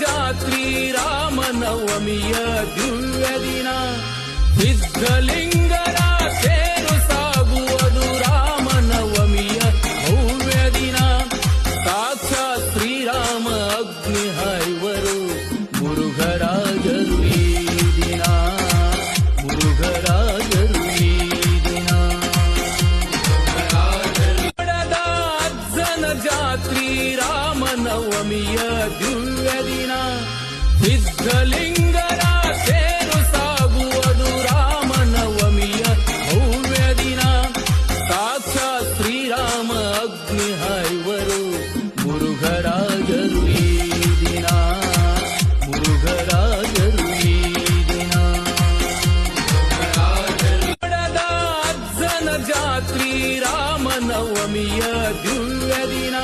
ಜಾತ್ರಿ ರಾಮನವಮಿಯ ದಿವ್ಯ ದಿನ ಸಿದ್ಧಲಿಂಗರ ಸೇರು ಸಾಗುವುದು ರಾಮನವಮಿಯ ಭವ್ಯ ದಿನ ಸಾಕ್ಷಾತ್ ಶ್ರೀರಾಮ ಅಗ್ನಿ ಹಾಯುವರು ಮುರುಘರಾಜರು ಈ ದಿನ ಮುರುಘರಾಜರು ಈ ದಿನ ಅಜ್ಜನ ಜಾತ್ರಿ ರಾಮನವಮಿಯ ದಿವ್ಯ ದಿನ ಸಿದ್ಧಲಿಂಗರ ಸೇರು ಸಾಗುವುದು ರಾಮನವಮಿಯ ಭವ್ಯ ದಿನ ಸಾಕ್ಷಾತ್ ಶ್ರೀರಾಮ ಅಗ್ನಿ ಹಾಯುವರು ಮುರುಘರಾಜರು ಈ ದಿನ ಮುರುಘರಾಜರು ಈ ದಿನ ಅಜ್ಜನ ಜಾತ್ರಿ ರಾಮನವಮಿಯ ದಿವ್ಯ ದಿನ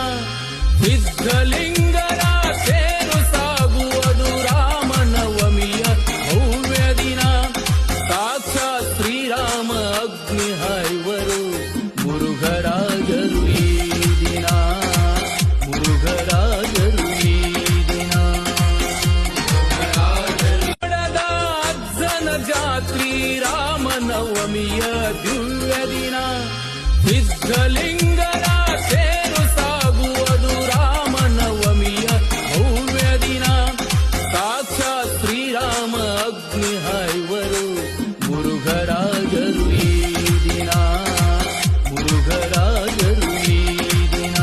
ಸಿದ್ಧಲಿಂಗರ ಸೇರು ಸಾಗುವುದು ರಾಮನವಮಿಯ ಭವ್ಯ ದಿನ ಸಾಕ್ಷಾತ್ ಶ್ರೀರಾಮ ಅಗ್ನಿ ಹಾಯುವರು ಮುರುಘರಾಜರು ಈ ದಿನ ಮುರುಘರಾಜರು ಈ ದಿನ ಅಜ್ಜನ ಜಾತ್ರಿ ರಾಮನವಮಿಯ ದಿವ್ಯ ದಿನ ಸಿದ್ಧಲಿಂಗರ ಸೇರು ಸಾಗುವುದು ರಾಮನವಮಿಯ ಭವ್ಯ ದಿನ ಸಾಕ್ಷಾತ್ ಶ್ರೀರಾಮ ಅಗ್ನಿ ಹಾಯುವರು ಮುರುಘರಾಜರು ಈ ದಿನ ಮುರುಘರಾಜರು ಈ ದಿನ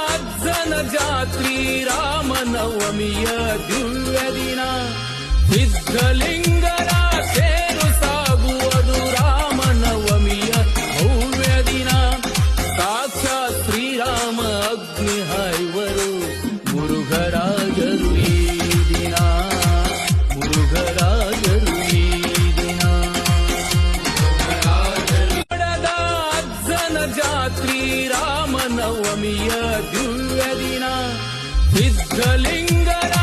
ಅಜ್ಜನ ಜಾತ್ರಿ ರಾಮನವಮಿಯ ದಿವ್ಯ ದಿನ ಸಿದ್ಧಲಿಂಗರ ಸೇರು ಸಾಗುವುದು ರಾಮನವಮಿಯ ಭವ್ಯ ದಿನ ಸಾಕ್ಷಾತ್ ಶ್ರೀರಾಮ ಅಗ್ನಿ ಹಾಯುವರು ಮುರುಘರಾಜರು ಈ ದಿನ ಮುರುಘರಾಜರು ಈ ದಿನ ಅಜ್ಜನ ಜಾತ್ರಿ ರಾಮನವಮಿಯ ದಿವ್ಯ ದಿನ ಸಿದ್ಧಲಿಂಗರ